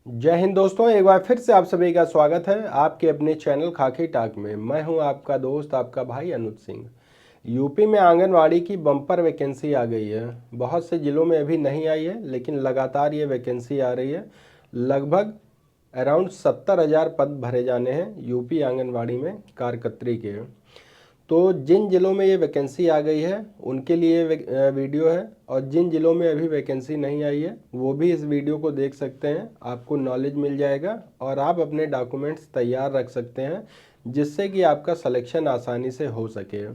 जय हिंद दोस्तों, एक बार फिर से आप सभी का स्वागत है आपके अपने चैनल खाकी टाक में। मैं हूं आपका दोस्त, आपका भाई अनुज सिंह। यूपी में आंगनवाड़ी की बम्पर वैकेंसी आ गई है। बहुत से ज़िलों में अभी नहीं आई है, लेकिन लगातार ये वैकेंसी आ रही है। लगभग अराउंड 70,000 पद भरे जाने हैं यूपी आंगनवाड़ी में कार्यकर्त्री के। तो जिन ज़िलों में ये वैकेंसी आ गई है उनके लिए वीडियो है, और जिन ज़िलों में अभी वैकेंसी नहीं आई है वो भी इस वीडियो को देख सकते हैं। आपको नॉलेज मिल जाएगा और आप अपने डॉक्यूमेंट्स तैयार रख सकते हैं, जिससे कि आपका सिलेक्शन आसानी से हो सके।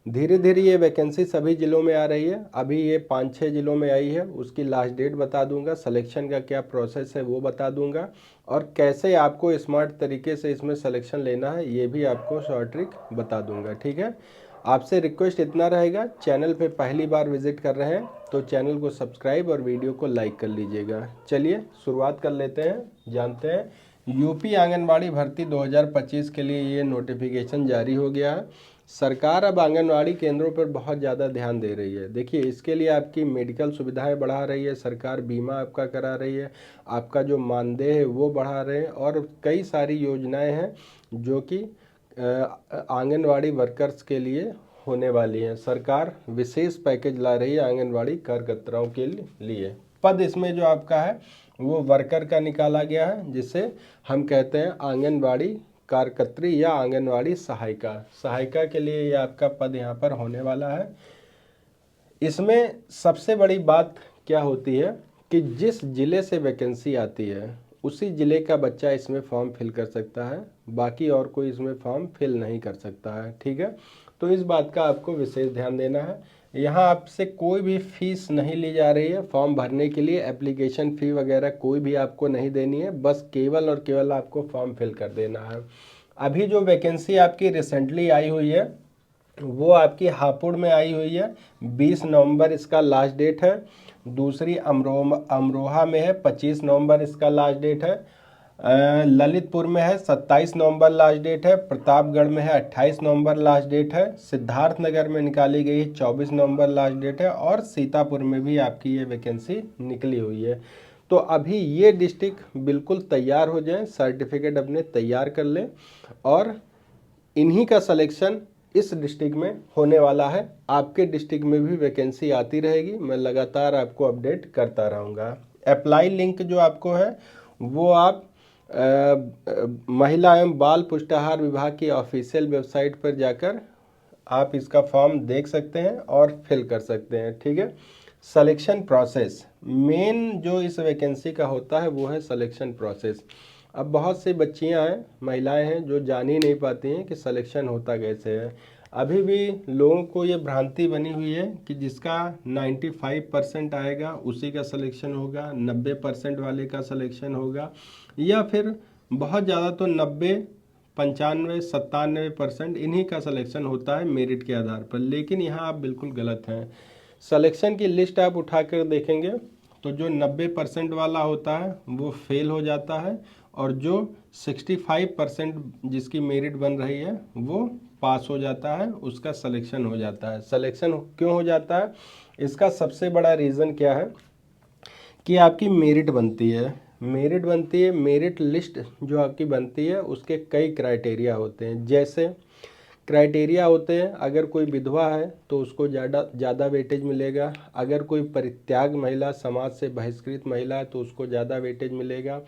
धीरे धीरे ये वैकेंसी सभी ज़िलों में आ रही है। अभी ये 5-6 ज़िलों में आई है, उसकी लास्ट डेट बता दूंगा, सिलेक्शन का क्या प्रोसेस है वो बता दूंगा, और कैसे आपको स्मार्ट तरीके से इसमें सिलेक्शन लेना है ये भी आपको शॉर्ट ट्रिक बता दूंगा। ठीक है, आपसे रिक्वेस्ट इतना रहेगा, चैनल पे पहली बार विजिट कर रहे हैं तो चैनल को सब्सक्राइब और वीडियो को लाइक कर लीजिएगा। चलिए शुरुआत कर लेते हैं, जानते हैं। यूपी आंगनबाड़ी भर्ती 2025 के लिए ये नोटिफिकेशन जारी हो गया है। सरकार अब आंगनवाड़ी केंद्रों पर बहुत ज़्यादा ध्यान दे रही है। देखिए, इसके लिए आपकी मेडिकल सुविधाएं बढ़ा रही है सरकार, बीमा आपका करा रही है, आपका जो मानदेय है वो बढ़ा रहे हैं, और कई सारी योजनाएं हैं जो कि आंगनवाड़ी वर्कर्स के लिए होने वाली हैं। सरकार विशेष पैकेज ला रही है आंगनवाड़ी कार्यकर्ताओं के लिए। पद इसमें जो आपका है वो वर्कर का निकाला गया है, जिसे हम कहते हैं आंगनवाड़ी कार्यकर्त्री या आंगनवाड़ी सहायिका के लिए ये आपका पद यहाँ पर होने वाला है। इसमें सबसे बड़ी बात क्या होती है कि जिस ज़िले से वैकेंसी आती है उसी ज़िले का बच्चा इसमें फॉर्म फिल कर सकता है, बाकी और कोई इसमें फॉर्म फिल नहीं कर सकता है। ठीक है, तो इस बात का आपको विशेष ध्यान देना है। यहाँ आपसे कोई भी फीस नहीं ली जा रही है फॉर्म भरने के लिए, एप्लीकेशन फ़ी वगैरह कोई भी आपको नहीं देनी है, बस केवल और केवल आपको फॉर्म फिल कर देना है। अभी जो वैकेंसी आपकी रिसेंटली आई हुई है वो आपकी हापुड़ में आई हुई है, 20 नवंबर इसका लास्ट डेट है। दूसरी अमरोहा में है, 25 नवंबर इसका लास्ट डेट है। ललितपुर में है, 27 नवंबर लास्ट डेट है। प्रतापगढ़ में है, 28 नवंबर लास्ट डेट है। सिद्धार्थनगर में निकाली गई 24 नवंबर लास्ट डेट है, और सीतापुर में भी आपकी ये वैकेंसी निकली हुई है। तो अभी ये डिस्ट्रिक्ट बिल्कुल तैयार हो जाएं, सर्टिफिकेट अपने तैयार कर लें, और इन्हीं का सिलेक्शन इस डिस्ट्रिक्ट में होने वाला है। आपके डिस्ट्रिक्ट में भी वैकेंसी आती रहेगी, मैं लगातार आपको अपडेट करता रहूँगा। अप्लाई लिंक जो आपको है वो आप महिला एवं बाल पुष्टाहार विभाग की ऑफिशियल वेबसाइट पर जाकर आप इसका फॉर्म देख सकते हैं और फिल कर सकते हैं। ठीक है, सिलेक्शन प्रोसेस मेन जो इस वैकेंसी का होता है वो है सिलेक्शन प्रोसेस। अब बहुत सी बच्चियां हैं, महिलाएं हैं जो जान ही नहीं पाती हैं कि सिलेक्शन होता कैसे है। अभी भी लोगों को ये भ्रांति बनी हुई है कि जिसका 95% आएगा उसी का सिलेक्शन होगा, 90% वाले का सिलेक्शन होगा, या फिर बहुत ज़्यादा तो 90, 95, 97% इन्हीं का सिलेक्शन होता है मेरिट के आधार पर। लेकिन यहाँ आप बिल्कुल गलत हैं। सिलेक्शन की लिस्ट आप उठाकर देखेंगे तो जो 90% वाला होता है वो फेल हो जाता है, और जो 65% जिसकी मेरिट बन रही है वो पास हो जाता है, उसका सिलेक्शन हो जाता है। सिलेक्शन क्यों हो जाता है, इसका सबसे बड़ा रीज़न क्या है कि आपकी मेरिट बनती है। मेरिट लिस्ट जो आपकी बनती है उसके कई क्राइटेरिया होते हैं। जैसे क्राइटेरिया होते हैं, अगर कोई विधवा है तो उसको ज़्यादा वेटेज मिलेगा, अगर कोई परित्याग महिला, समाज से बहिष्कृत महिला है तो उसको ज़्यादा वेटेज मिलेगा,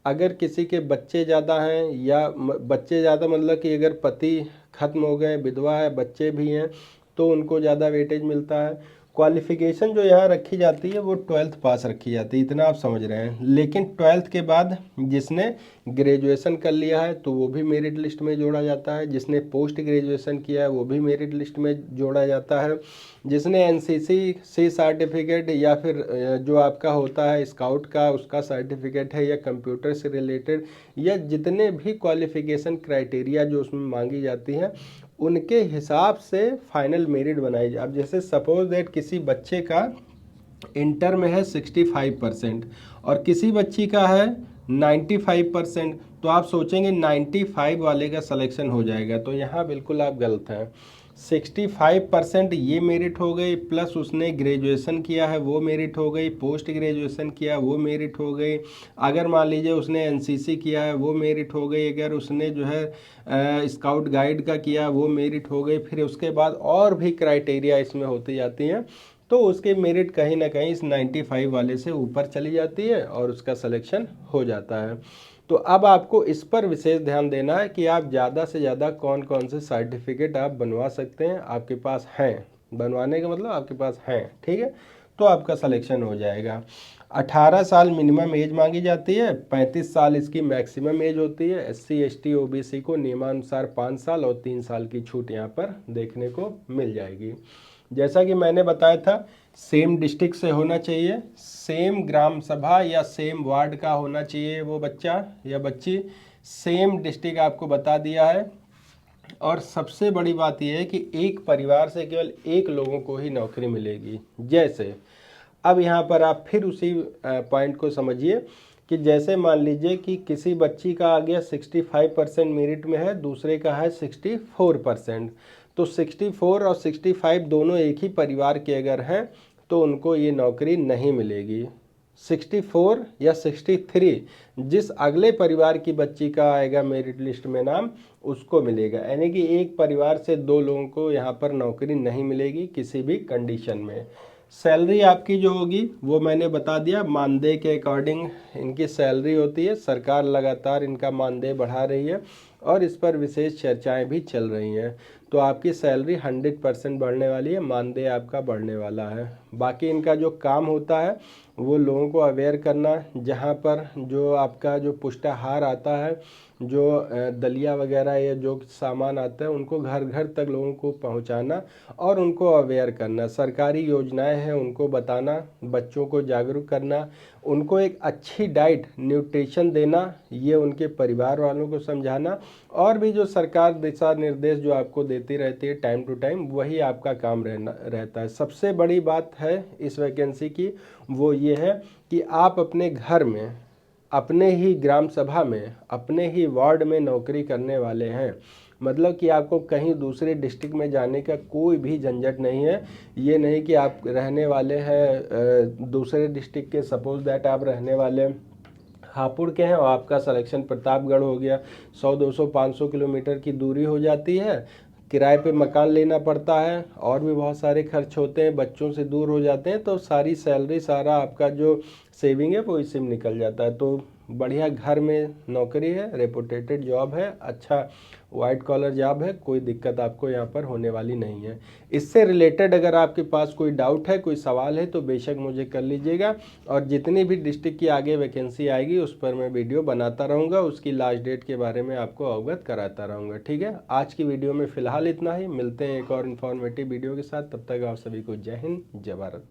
अगर किसी के बच्चे ज़्यादा हैं, या बच्चे ज़्यादा मतलब कि अगर पति खत्म हो गए, विधवा है, बच्चे भी हैं, तो उनको ज़्यादा वेटेज मिलता है। क्वालिफ़िकेशन जो यहाँ रखी जाती है वो 12th पास रखी जाती है, इतना आप समझ रहे हैं। लेकिन 12th के बाद जिसने ग्रेजुएशन कर लिया है तो वो भी मेरिट लिस्ट में जोड़ा जाता है, जिसने पोस्ट ग्रेजुएशन किया है वो भी मेरिट लिस्ट में जोड़ा जाता है, जिसने एनसीसी सर्टिफिकेट या फिर जो आपका होता है स्काउट का उसका सर्टिफिकेट है, या कंप्यूटर से रिलेटेड, या जितने भी क्वालिफ़िकेशन क्राइटेरिया जो उसमें मांगी जाती हैं उनके हिसाब से फाइनल मेरिट बनाई जाए। अब जैसे सपोज दैट किसी बच्चे का इंटर में है 65% और किसी बच्ची का है 95%, तो आप सोचेंगे 95 वाले का सिलेक्शन हो जाएगा, तो यहाँ बिल्कुल आप गलत हैं। 65% ये मेरिट हो गई, प्लस उसने ग्रेजुएशन किया है वो मेरिट हो गई, पोस्ट ग्रेजुएशन किया वो मेरिट हो गई, अगर मान लीजिए उसने एनसीसी किया है वो मेरिट हो गई, अगर उसने जो है स्काउट गाइड का किया वो मेरिट हो गई, फिर उसके बाद और भी क्राइटेरिया इसमें होती जाती हैं, तो उसकी मेरिट कहीं ना कहीं इस 95 वाले से ऊपर चली जाती है और उसका सिलेक्शन हो जाता है। तो अब आपको इस पर विशेष ध्यान देना है कि आप ज़्यादा से ज़्यादा कौन कौन से सर्टिफिकेट आप बनवा सकते हैं, आपके पास हैं, बनवाने का मतलब आपके पास हैं, ठीक है, तो आपका सिलेक्शन हो जाएगा। 18 साल मिनिमम एज मांगी जाती है, 35 साल इसकी मैक्सिमम एज होती है। SC ST OBC को नियमानुसार 5 साल और 3 साल की छूट यहाँ पर देखने को मिल जाएगी। जैसा कि मैंने बताया था, सेम डिस्ट्रिक्ट से होना चाहिए, सेम ग्राम सभा या सेम वार्ड का होना चाहिए वो बच्चा या बच्ची, सेम डिस्ट्रिक्ट आपको बता दिया है। और सबसे बड़ी बात यह है कि एक परिवार से केवल एक लोगों को ही नौकरी मिलेगी। जैसे अब यहाँ पर आप फिर उसी पॉइंट को समझिए कि जैसे मान लीजिए कि किसी बच्ची का आ गया 65% मेरिट में है, दूसरे का है 64%, तो 64 और 65 दोनों एक ही परिवार के अगर हैं तो उनको ये नौकरी नहीं मिलेगी। 64 या 63 जिस अगले परिवार की बच्ची का आएगा मेरिट लिस्ट में नाम, उसको मिलेगा। यानी कि एक परिवार से दो लोगों को यहाँ पर नौकरी नहीं मिलेगी किसी भी कंडीशन में। सैलरी आपकी जो होगी वो मैंने बता दिया, मानदेय के अकॉर्डिंग इनकी सैलरी होती है। सरकार लगातार इनका मानदेय बढ़ा रही है और इस पर विशेष चर्चाएं भी चल रही हैं। तो आपकी सैलरी 100% बढ़ने वाली है, मानदेय आपका बढ़ने वाला है। बाकी इनका जो काम होता है वो लोगों को अवेयर करना, जहाँ पर जो आपका जो पुष्टाहार आता है, जो दलिया वगैरह या जो सामान आता है उनको घर घर तक लोगों को पहुंचाना और उनको अवेयर करना, सरकारी योजनाएं हैं उनको बताना, बच्चों को जागरूक करना, उनको एक अच्छी डाइट न्यूट्रिशन देना, ये उनके परिवार वालों को समझाना, और भी जो सरकार दिशा निर्देश जो आपको देती रहती है टाइम टू टाइम, वही आपका काम रहता है। सबसे बड़ी बात है इस वैकेंसी की वो ये है कि आप अपने घर में, अपने ही ग्राम सभा में, अपने ही वार्ड में नौकरी करने वाले हैं। मतलब कि आपको कहीं दूसरे डिस्ट्रिक्ट में जाने का कोई भी झंझट नहीं है। ये नहीं कि आप रहने वाले हैं दूसरे डिस्ट्रिक्ट के, सपोज दैट आप रहने वाले हापुड़ के हैं और आपका सिलेक्शन प्रतापगढ़ हो गया, 100 200 500 किलोमीटर की दूरी हो जाती है, किराए पे मकान लेना पड़ता है और भी बहुत सारे खर्च होते हैं, बच्चों से दूर हो जाते हैं, तो सारी सैलरी, सारा आपका जो सेविंग है वो इसी में निकल जाता है। तो बढ़िया घर में नौकरी है, रेपुटेटेड जॉब है, अच्छा वाइट कॉलर जॉब है, कोई दिक्कत आपको यहाँ पर होने वाली नहीं है। इससे रिलेटेड अगर आपके पास कोई डाउट है, कोई सवाल है, तो बेशक मुझे कर लीजिएगा, और जितनी भी डिस्ट्रिक्ट की आगे वैकेंसी आएगी उस पर मैं वीडियो बनाता रहूँगा, उसकी लास्ट डेट के बारे में आपको अवगत कराता रहूँगा। ठीक है, आज की वीडियो में फ़िलहाल इतना ही, मिलते हैं एक और इन्फॉर्मेटिव वीडियो के साथ, तब तक आप सभी को जय हिंद, जय भारत।